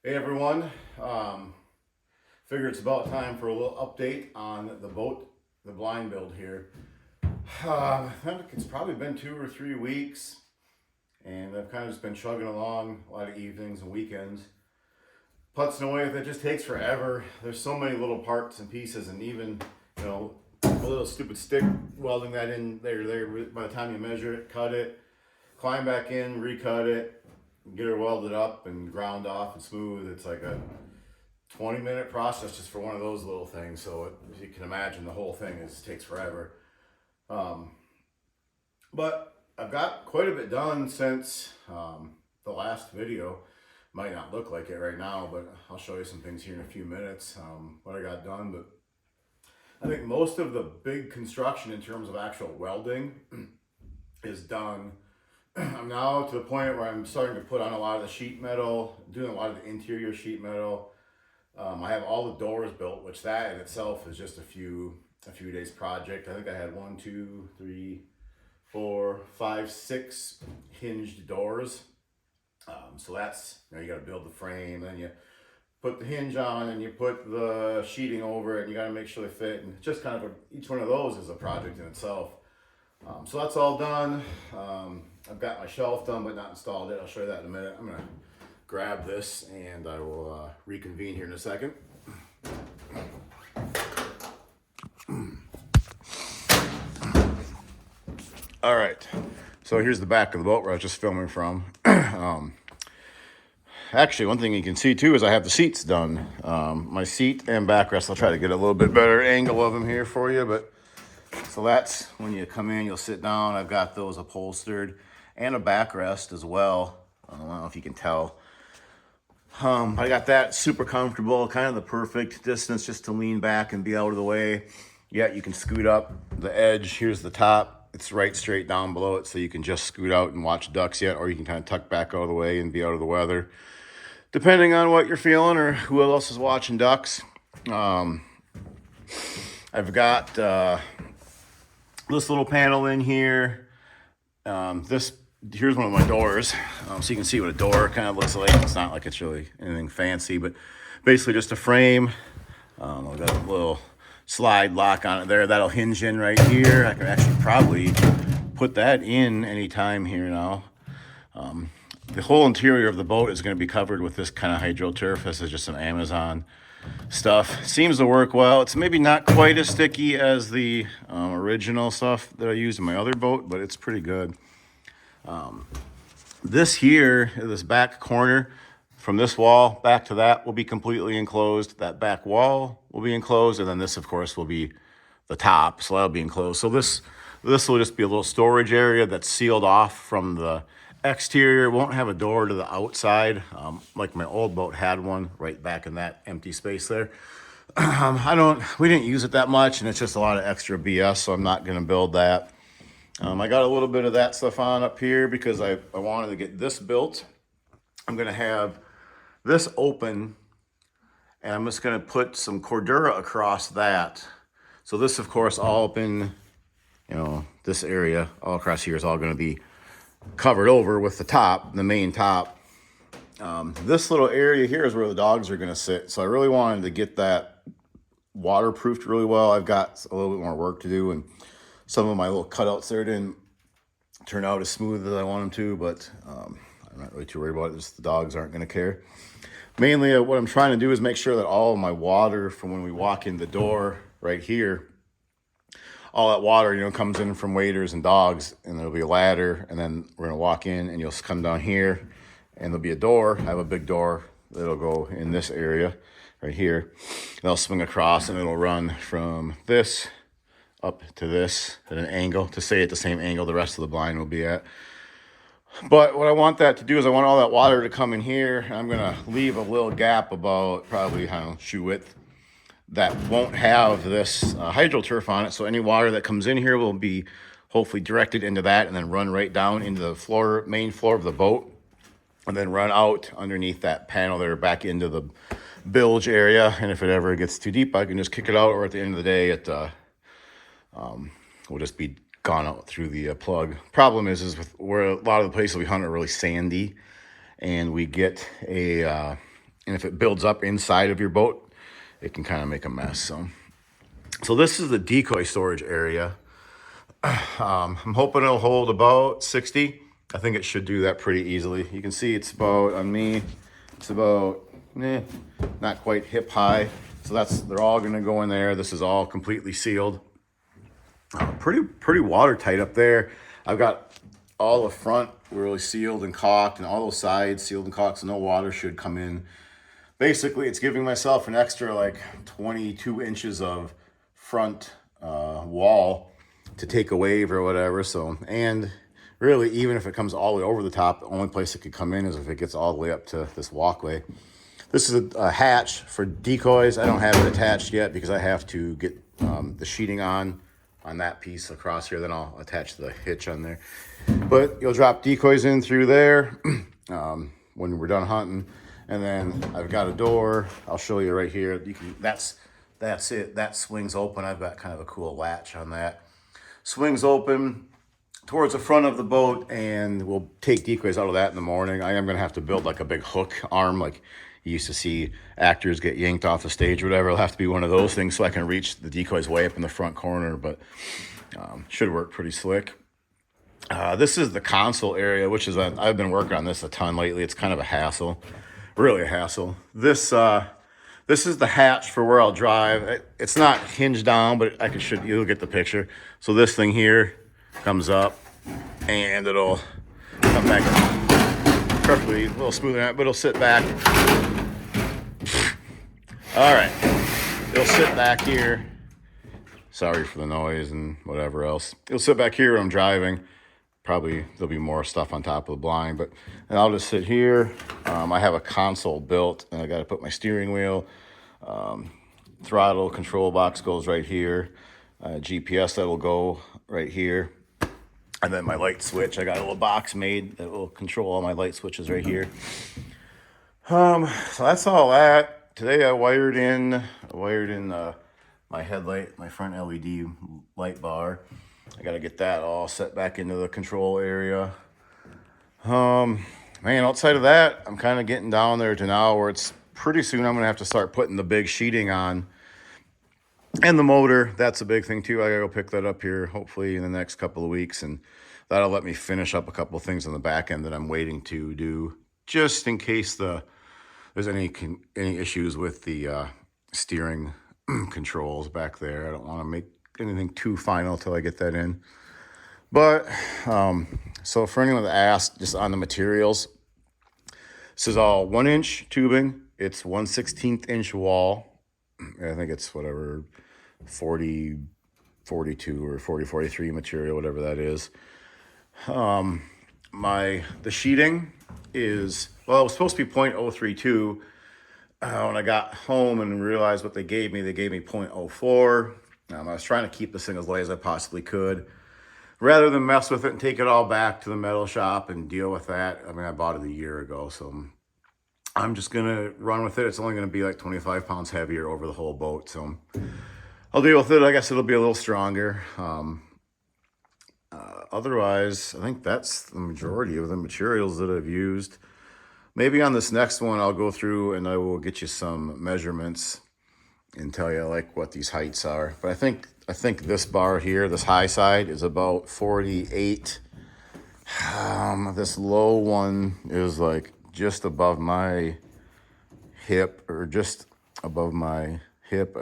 Hey everyone, figure it's about time for a little update on the boat, the blind build here. I think it's probably been 2 or 3 weeks, and I've kind of just been chugging along a lot of evenings and weekends, putzing away with it. Just takes forever. There's so many little parts and pieces, and even a little stupid stick welding that in there. By the time you measure it, cut it, climb back in, recut it, get her welded up and ground off and smooth. It's like a 20-minute process just for one of those little things. So as you can imagine, the whole thing takes forever. Um, but I've got quite a bit done since the last video. Might not look like it right now, but I'll show you some things here in a few minutes, what I got done. But I think most of the big construction in terms of actual welding is done. I'm now to the point where I'm starting to put on a lot of the sheet metal, doing a lot of the interior sheet metal. I have all the doors built, which that in itself is just a few days project. I think I had 1, 2, 3, 4, 5, 6 hinged doors. So that's, you got to build the frame, then you put the hinge on, and you put the sheeting over it, and you got to make sure they fit. And just kind of each one of those is a project in itself. So that's all done. I've got my shelf done, but not installed it. I'll show you that in a minute. I'm gonna grab this, and I will reconvene here in a second. All right, so here's the back of the boat where I was just filming from. Actually, one thing you can see too is I have the seats done. My seat and backrest, I'll try to get a little bit better angle of them here for you, but so that's when you come in, you'll sit down. I've got those upholstered and a backrest as well. I don't know if you can tell. I got that super comfortable, kind of the perfect distance just to lean back and be out of the way. Yeah, you can scoot up the edge. Here's the top. It's right straight down below it, so you can just scoot out and watch ducks yet, or you can kind of tuck back out of the way and be out of the weather, depending on what you're feeling or who else is watching ducks. I've got this little panel in here. Here's one of my doors, so you can see what a door kind of looks like. It's not like it's really anything fancy, but basically just a frame. I've got a little slide lock on it there. That'll hinge in right here. I can actually probably put that in anytime here now. The whole interior of the boat is going to be covered with this kind of hydro turf. This is just some Amazon stuff. Seems to work well. It's maybe not quite as sticky as the original stuff that I used in my other boat, but it's pretty good. This here, this back corner, from this wall back to that will be completely enclosed. That back wall will be enclosed, and then this, of course, will be the top, so that'll be enclosed. So this will just be a little storage area that's sealed off from the exterior. It won't have a door to the outside, like my old boat had one right back in that empty space there. We didn't use it that much, and it's just a lot of extra BS, so I'm not going to build that. I got a little bit of that stuff on up here because I wanted to get this built. I'm going to have this open, and I'm just going to put some Cordura across that. So this, of course, all up in, this area, all across here is all going to be covered over with the top, the main top. This little area here is where the dogs are going to sit. So I really wanted to get that waterproofed really well. I've got a little bit more work to do, and some of my little cutouts there didn't turn out as smooth as I want them to, but I'm not really too worried about it. Just the dogs aren't going to care. Mainly what I'm trying to do is make sure that all of my water from when we walk in the door right here, all that water, comes in from waders and dogs, and there'll be a ladder, and then we're going to walk in, and you'll come down here, and there'll be a door. I have a big door that'll go in this area right here, and I'll swing across, and it'll run from this up to this at an angle to stay at the same angle the rest of the blind will be at. But what I want that to do is I want all that water to come in here, and I'm going to leave a little gap about probably, shoe width that won't have this hydro turf on it. So any water that comes in here will be hopefully directed into that and then run right down into the main floor of the boat, and then run out underneath that panel there back into the bilge area. And if it ever gets too deep, I can just kick it out, or at the end of the day, it will just be gone out through the plug. Problem is with where a lot of the places we hunt are really sandy, and we get a And if it builds up inside of your boat, it can kind of make a mess. So this is the decoy storage area. I'm hoping it'll hold about 60. I think it should do that pretty easily. You can see it's about, on me, it's about, not quite hip high. So they're all gonna go in there. This is all completely sealed. Pretty watertight up there. I've got all the front really sealed and caulked, and all those sides sealed and caulked, so no water should come in. Basically, it's giving myself an extra like 22 inches of front wall to take a wave or whatever. So, and really, even if it comes all the way over the top, the only place it could come in is if it gets all the way up to this walkway. This is a hatch for decoys. I don't have it attached yet because I have to get the sheeting on that piece across here. Then I'll attach the hitch on there. But you'll drop decoys in through there when we're done hunting. And then I've got a door. I'll show you right here. You can. That's it. That swings open. I've got kind of a cool latch on that. Swings open towards the front of the boat, and we'll take decoys out of that in the morning. I am going to have to build like a big hook arm, like you used to see actors get yanked off the stage or whatever. It'll have to be one of those things so I can reach the decoys way up in the front corner, but should work pretty slick. This is the console area, which is, I've been working on this a ton lately. It's kind of a hassle, really a hassle. This is the hatch for where I'll drive. It's not hinged down, but you'll get the picture. So this thing here comes up, and it'll come back perfectly, a little smoother than that, but it'll sit back. All right, it'll sit back here. Sorry for the noise and whatever else. It'll sit back here when I'm driving. Probably there'll be more stuff on top of the blind, but and I'll just sit here. I have a console built, and I got to put my steering wheel, throttle, control box goes right here, GPS that will go right here, and then my light switch. I got a little box made that will control all my light switches right here. So that's all that. Today I wired in my headlight, my front LED light bar. I got to get that all set back into the control area. Man, outside of that, I'm kind of getting down there to now where it's pretty soon I'm going to have to start putting the big sheeting on. And the motor, that's a big thing too. I got to go pick that up here hopefully in the next couple of weeks. And that'll let me finish up a couple of things on the back end that I'm waiting to do just in case there's any issues with the steering controls back there. I don't want to make anything too final till I get that in. But so for anyone that asked, just on the materials, this is all 1-inch tubing. It's 1/16 inch wall. I think it's whatever 40, 42 or 40, 43 material, whatever that is. The sheeting is, well, it was supposed to be 0.032. When I got home and realized what they gave me 0.04. I was trying to keep this thing as light as I possibly could, rather than mess with it and take it all back to the metal shop and deal with that. I mean, I bought it a year ago, so I'm just going to run with it. It's only going to be like 25 pounds heavier over the whole boat, so I'll deal with it. I guess it'll be a little stronger. Otherwise, I think that's the majority of the materials that I've used. Maybe on this next one, I'll go through and I will get you some measurements and tell you like what these heights are. But I think this bar here, this high side, is about 48. This low one is like just above my hip, or just above my hip,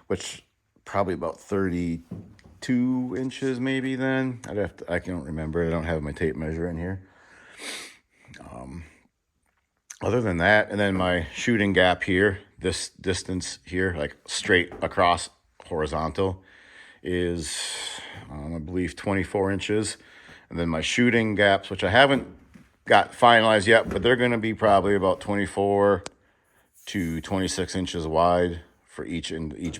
which probably about 32 inches maybe then. I can't remember. I don't have my tape measure in here. Other than that, and then my shooting gap here, this distance here, like straight across horizontal, is I believe 24 inches. And then my shooting gaps, which I haven't got finalized yet, but they're going to be probably about 24 to 26 inches wide for each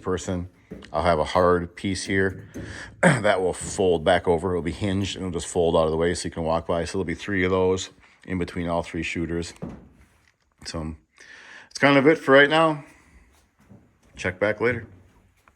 person. I'll have a hard piece here that will fold back over. It'll be hinged and it'll just fold out of the way so you can walk by. So there'll be 3 of those in between all 3 shooters. So that's kind of it for right now. Check back later.